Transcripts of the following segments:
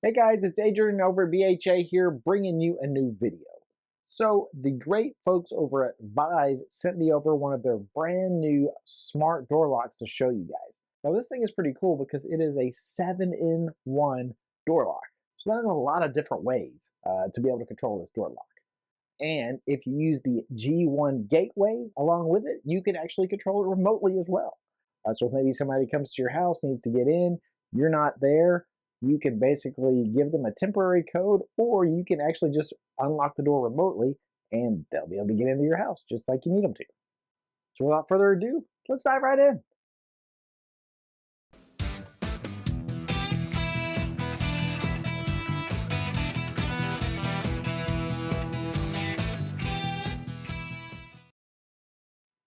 Hey guys, it's Adrian over at VHA here bringing you a new video. So the great folks over at Veise sent me over one of their brand new smart door locks to show you guys. Now this thing is pretty cool because it is a 7-in-1 door lock. So there's a lot of different ways to be able to control this door lock. And if you use the G1 gateway along with it, you can actually control it remotely as well. So if maybe somebody comes to your house, needs to get in, you're not there, you can basically give them a temporary code, or you can actually just unlock the door remotely and they'll be able to get into your house just like you need them to. So without further ado, let's dive right in.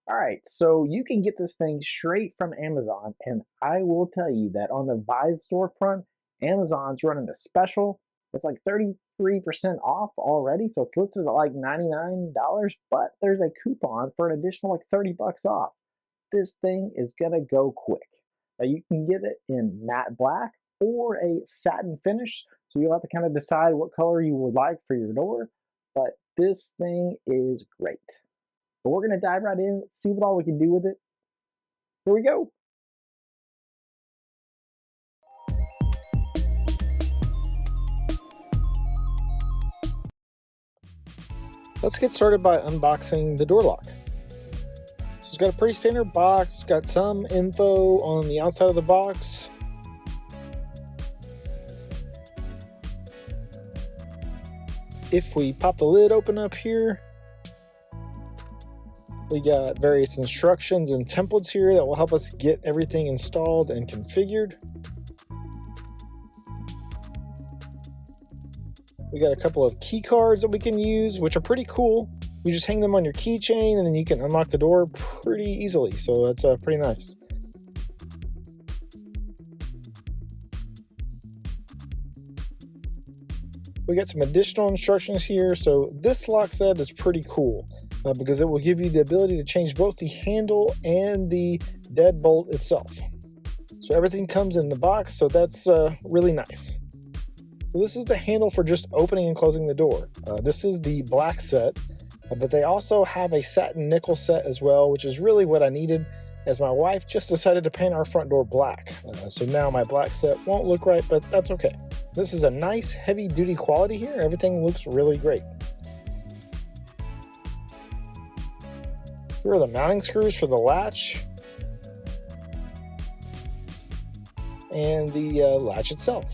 All right, so you can get this thing straight from Amazon, and I will tell you that on the Veise storefront, Amazon's running a special. It's like 33% off already, so it's listed at like $99, but there's a coupon for an additional like 30 bucks off. This thing is gonna go quick. Now you can get it in matte black or a satin finish, so you'll have to kind of decide what color you would like for your door, but this thing is great. But we're going to dive right in, see what all we can do with it. Here we go. Let's get started by unboxing the door lock. So it's got a pretty standard box, got some info on the outside of the box. If we pop the lid open up here, we got various instructions and templates here that will help us get everything installed and configured. We got a couple of key cards that we can use, which are pretty cool. You just hang them on your keychain and then you can unlock the door pretty easily. So that's pretty nice. We got some additional instructions here. So this lock set is pretty cool. Because it will give you the ability to change both the handle and the deadbolt itself. So everything comes in the box, so that's really nice. So this is the handle for just opening and closing the door. This is the black set, but they also have a satin nickel set as well, which is really what I needed, as my wife just decided to paint our front door black. So now my black set won't look right, but that's okay. This is a nice heavy duty quality here. Everything looks really great. Here are the mounting screws for the latch and the latch itself.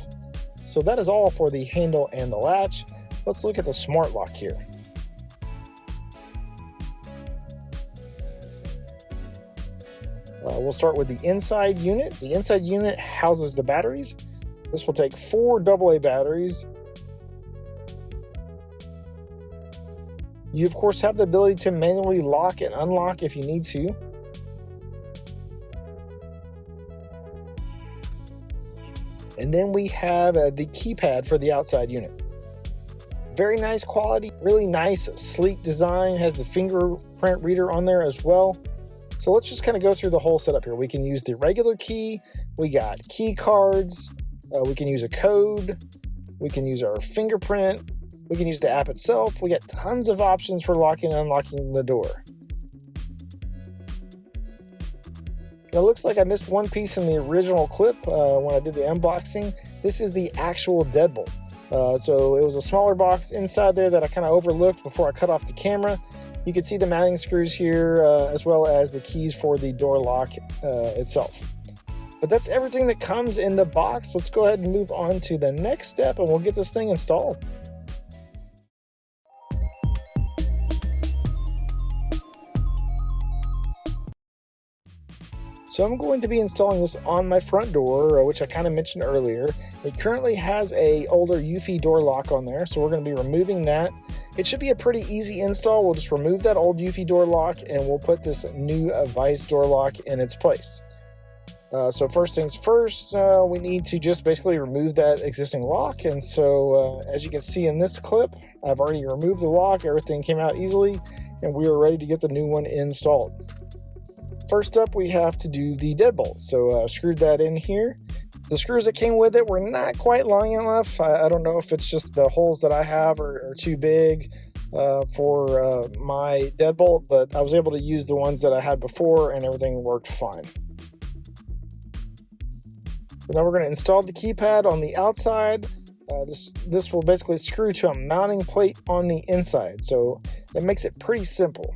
So that is all for the handle and the latch. Let's look at the smart lock here. We'll start with the inside unit. The inside unit houses the batteries. This will take 4 AA batteries. You of course have the ability to manually lock and unlock if you need to. And then we have the keypad for the outside unit. Very nice quality, really nice sleek design, has the fingerprint reader on there as well. So let's just kind of go through the whole setup here. We can use the regular key, we got key cards, we can use a code, we can use our fingerprint, we can use the app itself. We got tons of options for locking and unlocking the door. Now, it looks like I missed one piece in the original clip when I did the unboxing. This is the actual deadbolt. So it was a smaller box inside there that I kind of overlooked before I cut off the camera. You can see the mounting screws here as well as the keys for the door lock itself. But that's everything that comes in the box. Let's go ahead and move on to the next step and we'll get this thing installed. So I'm going to be installing this on my front door, which I kind of mentioned earlier. It currently has a older Eufy door lock on there, so we're going to be removing that. It should be a pretty easy install. We'll just remove that old Eufy door lock and we'll put this new Veise door lock in its place. So first things first, we need to just basically remove that existing lock. And so as you can see in this clip, I've already removed the lock. Everything came out easily and we are ready to get the new one installed. First up, we have to do the deadbolt. So screwed that in here. The screws that came with it were not quite long enough. I don't know if it's just the holes that I have are too big for my deadbolt, but I was able to use the ones that I had before and everything worked fine. So now we're going to install the keypad on the outside. This will basically screw to a mounting plate on the inside, so that makes it pretty simple.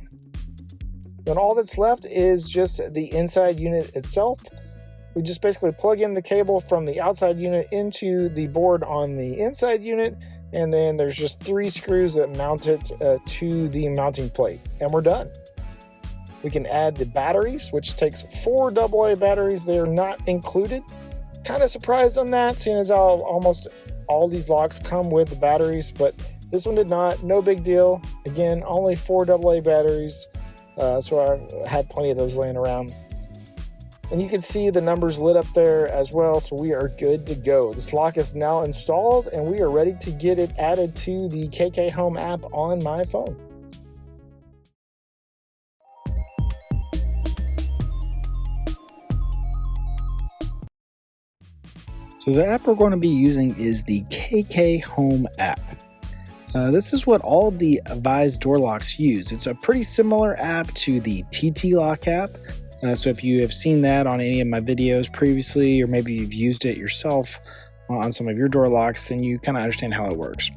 Then all that's left is just the inside unit itself. We just basically plug in the cable from the outside unit into the board on the inside unit, and then there's just 3 screws that mount it to the mounting plate, and we're done. We can add the batteries, which takes 4 AA batteries. They're not included. Kind of surprised on that, seeing as how almost all these locks come with the batteries, but this one did not. No big deal. Again, only 4 AA batteries, so I had plenty of those laying around. And you can see the numbers lit up there as well, so we are good to go. This lock is now installed, and we are ready to get it added to the KK Home app on my phone. So the app we're going to be using is the KK Home app. This is what all of the Veise door locks use. It's a pretty similar app to the TT Lock app. So if you have seen that on any of my videos previously, or maybe you've used it yourself on some of your door locks, then you kind of understand how it works.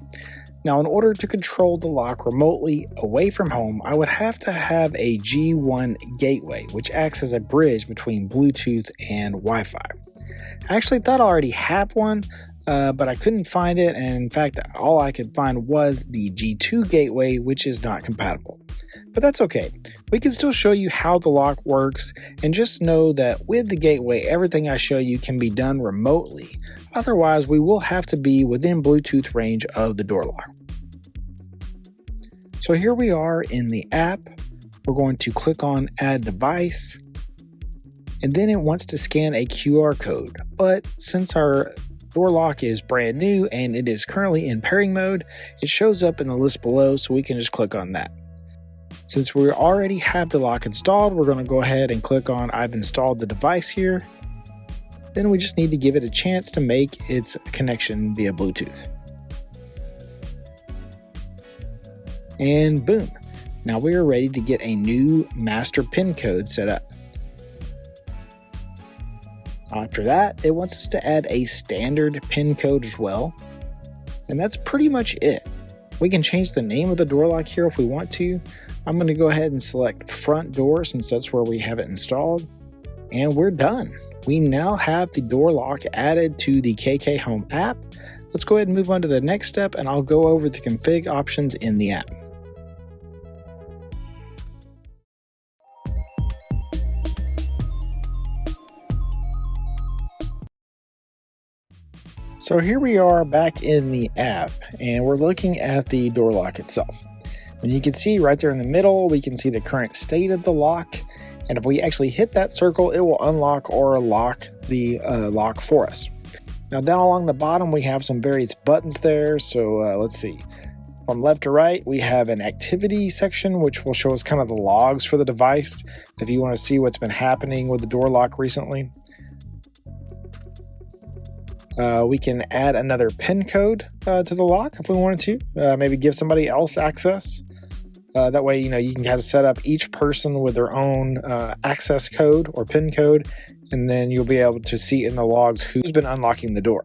Now, in order to control the lock remotely away from home, I would have to have a G1 gateway, which acts as a bridge between Bluetooth and Wi-Fi. I actually thought I already had one, but I couldn't find it, and in fact, all I could find was the G2 gateway, which is not compatible. But that's okay. We can still show you how the lock works, and just know that with the gateway, everything I show you can be done remotely. Otherwise, we will have to be within Bluetooth range of the door lock. So here we are in the app. We're going to click on Add Device, and then it wants to scan a QR code. But since our door lock is brand new and it is currently in pairing mode, it shows up in the list below, so we can just click on that. Since we already have the lock installed, we're going to go ahead and click on I've installed the device here. Then we just need to give it a chance to make its connection via Bluetooth. And boom, now we are ready to get a new master PIN code set up. After that, it wants us to add a standard PIN code as well. And that's pretty much it. We can change the name of the door lock here if we want to. I'm going to go ahead and select front door since that's where we have it installed. And we're done. We now have the door lock added to the KK Home app. Let's go ahead and move on to the next step, and I'll go over the config options in the app. So here we are back in the app, and we're looking at the door lock itself. And you can see right there in the middle, we can see the current state of the lock. And if we actually hit that circle, it will unlock or lock the lock for us. Now down along the bottom, we have some various buttons there. So let's see. From left to right, we have an activity section, which will show us kind of the logs for the device, if you want to see what's been happening with the door lock recently. We can add another PIN code to the lock if we wanted to, maybe give somebody else access. That way, you can kind of set up each person with their own access code or PIN code, and then you'll be able to see in the logs who's been unlocking the door.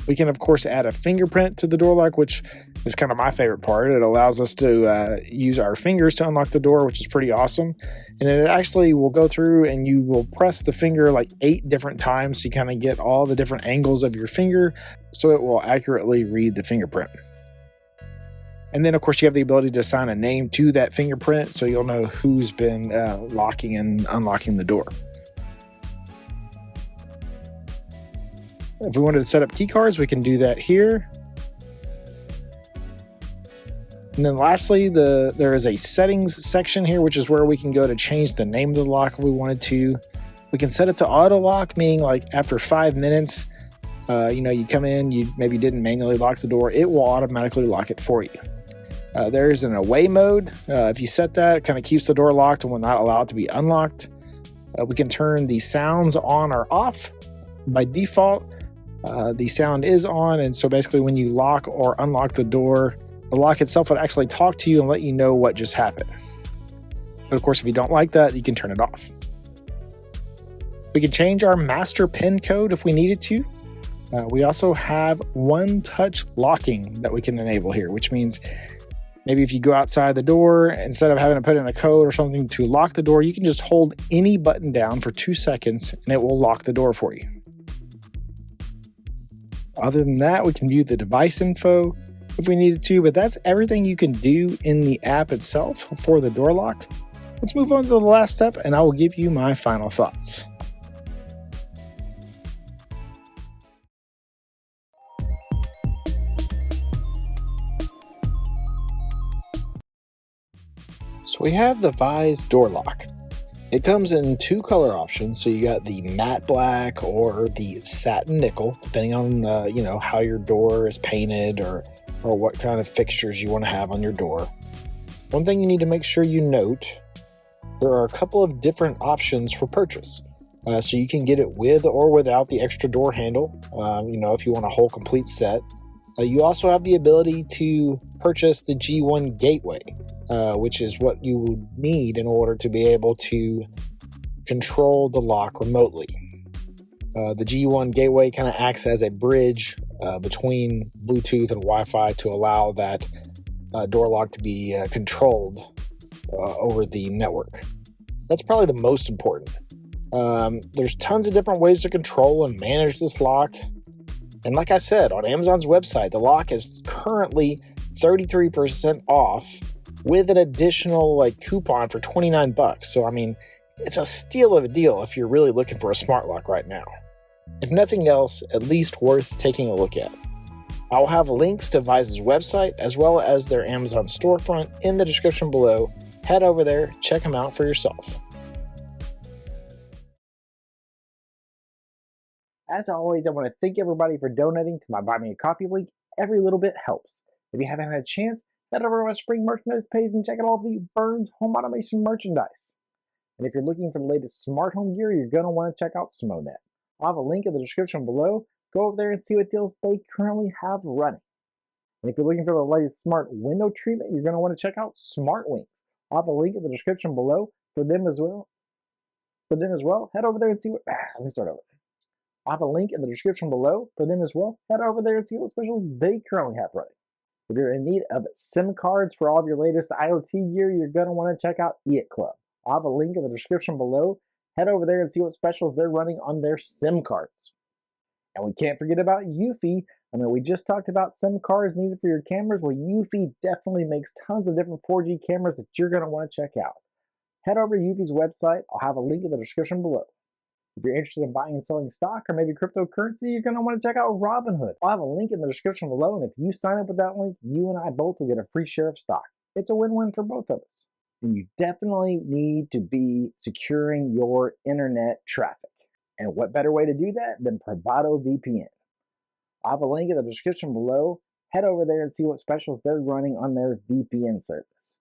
We can, of course, add a fingerprint to the door lock, which is kind of my favorite part. It allows us to use our fingers to unlock the door, which is pretty awesome. And it actually will go through and you will press the finger like 8 different times, so you kind of get all the different angles of your finger, so it will accurately read the fingerprint. And then, of course, you have the ability to assign a name to that fingerprint, so you'll know who's been locking and unlocking the door. If we wanted to set up key cards, we can do that here. And then lastly, there is a settings section here, which is where we can go to change the name of the lock if we wanted to. We can set it to auto lock, meaning like after 5 minutes, you come in, you maybe didn't manually lock the door, it will automatically lock it for you. There's an away mode. If you set that, it kind of keeps the door locked and will not allow it to be unlocked. We can turn the sounds on or off. By default, the sound is on, and so basically when you lock or unlock the door, the lock itself would actually talk to you and let you know what just happened. But of course, if you don't like that, you can turn it off. We can change our master PIN code if we needed to. We also have one-touch locking that we can enable here, which means maybe if you go outside the door, instead of having to put in a code or something to lock the door, you can just hold any button down for 2 seconds and it will lock the door for you. Other than that, we can view the device info if we needed to, but that's everything you can do in the app itself for the door lock. Let's move on to the last step and I will give you my final thoughts. So we have the Veise door lock. It comes in 2 color options. So you got the matte black or the satin nickel, depending on how your door is painted or what kind of fixtures you want to have on your door. One thing you need to make sure you note, there are a couple of different options for purchase. So you can get it with or without the extra door handle, if you want a whole complete set. You also have the ability to purchase the G1 gateway, which is what you would need in order to be able to control the lock remotely. The G1 gateway kind of acts as a bridge between Bluetooth and Wi-Fi to allow that door lock to be controlled over the network. That's probably the most important. There's tons of different ways to control and manage this lock. And like I said, on Amazon's website, the lock is currently 33% off with an additional coupon for $29. So, I mean, it's a steal of a deal if you're really looking for a smart lock right now. If nothing else, at least worth taking a look at. I'll have links to Veise's website as well as their Amazon storefront in the description below. Head over there, check them out for yourself. As always, I want to thank everybody for donating to my Buy Me a Coffee link. Every little bit helps. If you haven't had a chance, head over to my spring merchandise page and check out all the Burns home automation merchandise. And if you're looking for the latest smart home gear, you're going to want to check out Smonet. I'll have a link in the description below. Go over there and see what deals they currently have running. And if you're looking for the latest smart window treatment, you're going to want to check out Smart Wings. I'll have a link in the description below for them as well. Head over there and see what... let me start over. I'll have a link in the description below for them as well. Head over there and see what specials they currently have running. If you're in need of SIM cards for all of your latest IoT gear, you're going to want to check out Eiotclub. I'll have a link in the description below. Head over there and see what specials they're running on their SIM cards. And we can't forget about Eufy. I mean, we just talked about SIM cards needed for your cameras. Well, Eufy definitely makes tons of different 4G cameras that you're going to want to check out. Head over to Eufy's website. I'll have a link in the description below. If you're interested in buying and selling stock or maybe cryptocurrency, you're going to want to check out Robinhood. I'll have a link in the description below, and if you sign up with that link, you and I both will get a free share of stock. It's a win-win for both of us. And you definitely need to be securing your internet traffic. And what better way to do that than PrivadoVPN? I'll have a link in the description below. Head over there and see what specials they're running on their VPN service.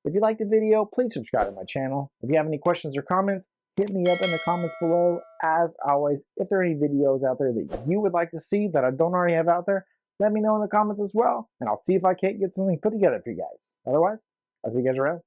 If you liked the video, please subscribe to my channel. If you have any questions or comments, hit me up in the comments below. As always, if there are any videos out there that you would like to see that I don't already have out there, let me know in the comments as well, and I'll see if I can't get something put together for you guys. Otherwise, I'll see you guys around.